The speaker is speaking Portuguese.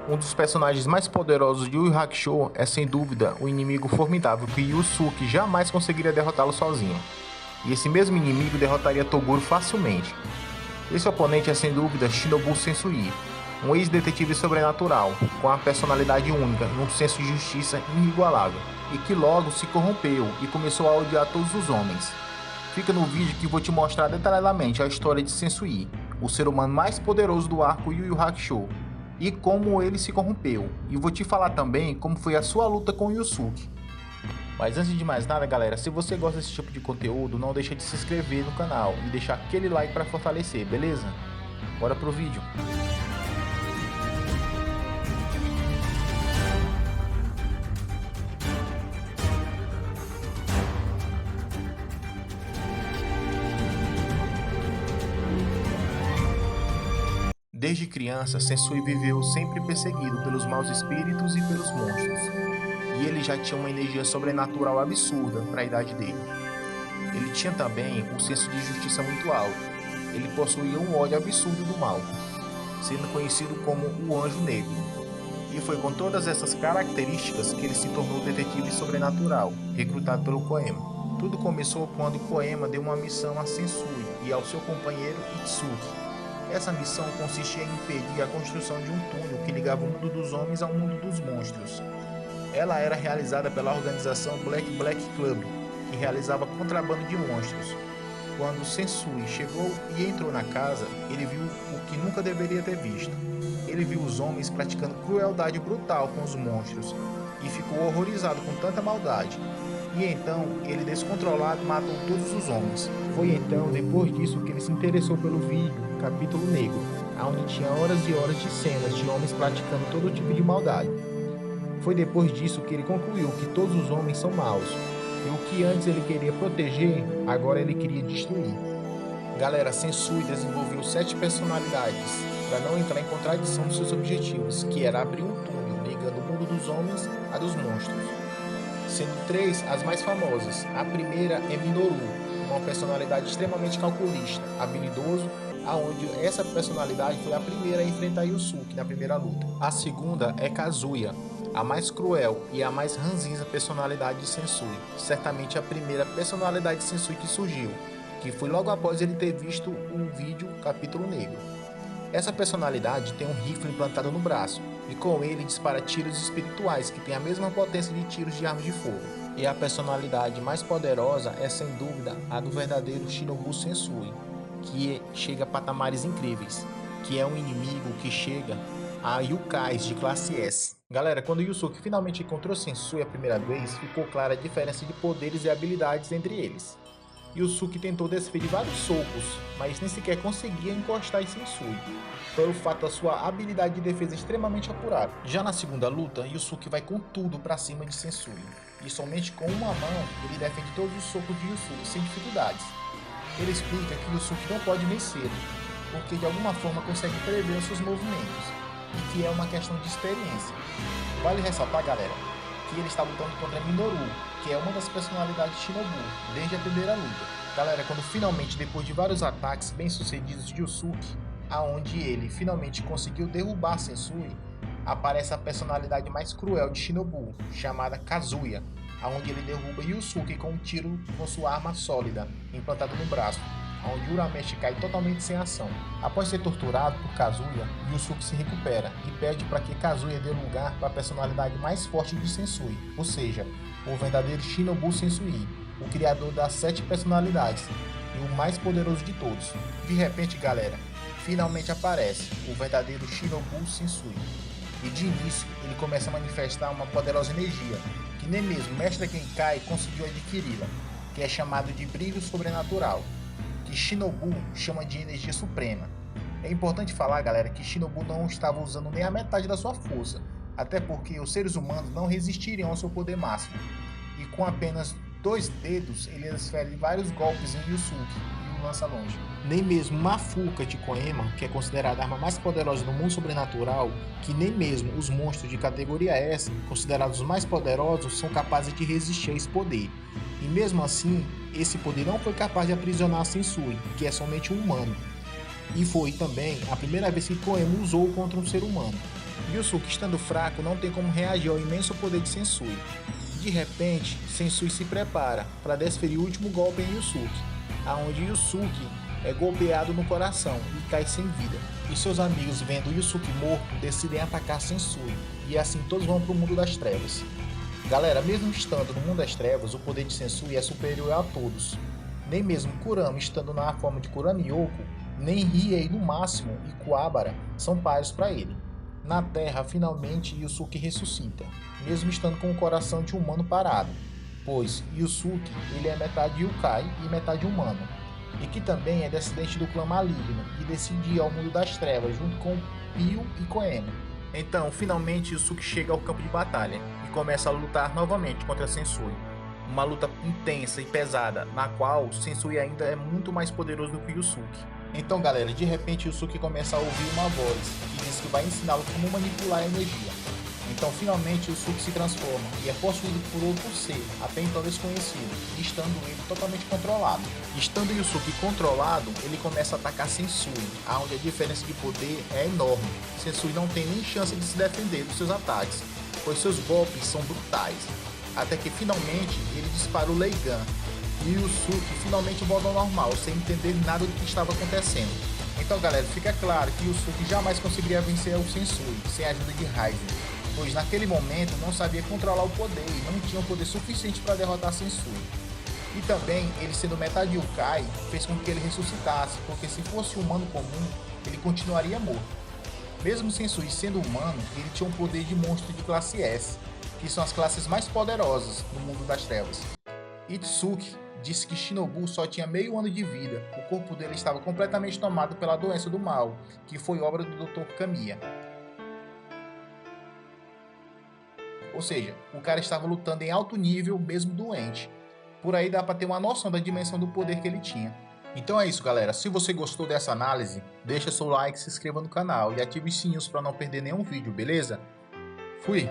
Um dos personagens mais poderosos de Yu Yu Hakusho é sem dúvida o inimigo formidável que Yusuke jamais conseguiria derrotá-lo sozinho. E esse mesmo inimigo derrotaria Toguro facilmente. Esse oponente é sem dúvida Shinobu Sensui, um ex-detetive sobrenatural, com uma personalidade única e um senso de justiça inigualável, e que logo se corrompeu e começou a odiar todos os homens. Fica no vídeo que vou te mostrar detalhadamente a história de Sensui, o ser humano mais poderoso do arco Yu Yu Hakusho, e como ele se corrompeu, e vou te falar também como foi a sua luta com Yusuke. Mas antes de mais nada, galera, se você gosta desse tipo de conteúdo, não deixa de se inscrever no canal e deixar aquele like para fortalecer, beleza? Bora pro vídeo. Desde criança, Sensui viveu sempre perseguido pelos maus espíritos e pelos monstros, e ele já tinha uma energia sobrenatural absurda para a idade dele. Ele tinha também um senso de justiça muito alto. Ele possuía um ódio absurdo do mal, sendo conhecido como o Anjo Negro. E foi com todas essas características que ele se tornou detetive sobrenatural, recrutado pelo Koema. Tudo começou quando Koema deu uma missão a Sensui e ao seu companheiro Itsuki. Essa missão consistia em impedir a construção de um túnel que ligava o mundo dos homens ao mundo dos monstros. Ela era realizada pela organização Black Club, que realizava contrabando de monstros. Quando Sensui chegou e entrou na casa, ele viu o que nunca deveria ter visto. Ele viu os homens praticando crueldade brutal com os monstros e ficou horrorizado com tanta maldade. E então, ele descontrolado matou todos os homens. Foi então, depois disso, que ele se interessou pelo vídeo Capítulo Negro, onde tinha horas e horas de cenas de homens praticando todo tipo de maldade. Foi depois disso que ele concluiu que todos os homens são maus, e o que antes ele queria proteger, agora ele queria destruir. Galera, Sensui desenvolveu 7 personalidades, para não entrar em contradição dos seus objetivos, que era abrir um túnel ligando o mundo dos homens a dos monstros. Sendo 3 as mais famosas. A primeira é Minoru, uma personalidade extremamente calculista, habilidoso, aonde essa personalidade foi a primeira a enfrentar Yusuke na primeira luta. A segunda é Kazuya, a mais cruel e a mais ranzinza personalidade de Sensui, certamente a primeira personalidade de Sensui que surgiu, que foi logo após ele ter visto o vídeo Capítulo Negro. Essa personalidade tem um rifle implantado no braço, e com ele dispara tiros espirituais que têm a mesma potência de tiros de armas de fogo. E a personalidade mais poderosa é sem dúvida a do verdadeiro Shinobu Sensui, que chega a patamares incríveis, que é um inimigo que chega a Yukais de classe S. Galera, quando Yusuke finalmente encontrou Sensui a primeira vez, ficou clara a diferença de poderes e habilidades entre eles. Yusuke tentou desferir vários socos, mas nem sequer conseguia encostar em Sensui, pelo fato da sua habilidade de defesa extremamente apurada. Já na segunda luta, Yusuke vai com tudo para cima de Sensui, e somente com uma mão ele defende todos os socos de Yusuke sem dificuldades. Ele explica que Yusuke não pode vencê-lo, porque de alguma forma consegue prever os seus movimentos, e que é uma questão de experiência. Vale ressaltar, galera, que ele está lutando contra Minoru, que é uma das personalidades de Shinobu, desde a primeira luta. Galera, quando finalmente, depois de vários ataques bem sucedidos de Yusuke, aonde ele finalmente conseguiu derrubar Sensui, aparece a personalidade mais cruel de Shinobu, chamada Kazuya, aonde ele derruba Yusuke com um tiro com sua arma sólida, implantada no braço, onde Urameshi cai totalmente sem ação. Após ser torturado por Kazuya, Yusuke se recupera e pede para que Kazuya dê lugar para a personalidade mais forte de Sensui, ou seja, o verdadeiro Shinobu Sensui, o criador das 7 personalidades e o mais poderoso de todos. De repente, galera, finalmente aparece o verdadeiro Shinobu Sensui, e de início ele começa a manifestar uma poderosa energia, que nem mesmo Mestre Genkai conseguiu adquiri-la, que é chamado de brilho sobrenatural, que Shinobu chama de energia suprema. É importante falar, galera, que Shinobu não estava usando nem a metade da sua força, até porque os seres humanos não resistiriam ao seu poder máximo, e com apenas 2 dedos ele desfere vários golpes em Yusuke e o lança longe. Nem mesmo Mafuka de Koema, que é considerada a arma mais poderosa do mundo sobrenatural, que nem mesmo os monstros de categoria S, considerados os mais poderosos, são capazes de resistir a esse poder. E mesmo assim, esse poder não foi capaz de aprisionar Sensui, que é somente um humano. E foi também a primeira vez que Koema usou contra um ser humano. Yusuke, estando fraco, não tem como reagir ao imenso poder de Sensui. De repente, Sensui se prepara para desferir o último golpe em Yusuke, aonde Yusuke é golpeado no coração e cai sem vida. E seus amigos, vendo Yusuke morto, decidem atacar Sensui, e assim todos vão para o mundo das trevas. Galera, mesmo estando no mundo das trevas, o poder de Sensui é superior a todos. Nem mesmo Kurama, estando na forma de Kurama Yoko, nem Riei no máximo e Kuwabara são pares para ele. Na Terra, finalmente Yusuke ressuscita, mesmo estando com o coração de humano parado, pois Yusuke ele é metade Yukai e metade humano, e que também é descendente do clã maligno e decide ir ao mundo das trevas junto com Pio e Koema. Então, finalmente Yusuke chega ao campo de batalha e começa a lutar novamente contra Sensui. Uma luta intensa e pesada, na qual Sensui ainda é muito mais poderoso do que Yusuke. Então galera, de repente Yusuke começa a ouvir uma voz que diz que vai ensiná-lo como manipular a energia. Então finalmente Yusuke se transforma e é possuído por outro ser, até então desconhecido, estando ele totalmente controlado. Estando Yusuke controlado, ele começa a atacar Sensui, onde a diferença de poder é enorme. Sensui não tem nem chance de se defender dos seus ataques, pois seus golpes são brutais. Até que finalmente ele dispara o Leigan, e Yusuke finalmente volta ao normal, sem entender nada do que estava acontecendo. Então galera, fica claro que Yusuke jamais conseguiria vencer o Sensui, sem a ajuda de Raizen, pois naquele momento não sabia controlar o poder e não tinha o poder suficiente para derrotar Sensui. E também, ele sendo metade Yukai, fez com que ele ressuscitasse, porque se fosse humano comum, ele continuaria morto. Mesmo Sensui sendo humano, ele tinha um poder de monstro de classe S, que são as classes mais poderosas no mundo das trevas. Itsuki disse que Shinobu só tinha meio ano de vida, o corpo dele estava completamente tomado pela doença do mal, que foi obra do Dr. Kamiya. Ou seja, o cara estava lutando em alto nível, mesmo doente. Por aí dá para ter uma noção da dimensão do poder que ele tinha. Então é isso galera, se você gostou dessa análise, deixa seu like, se inscreva no canal e ative os sininhos para não perder nenhum vídeo, beleza? Fui!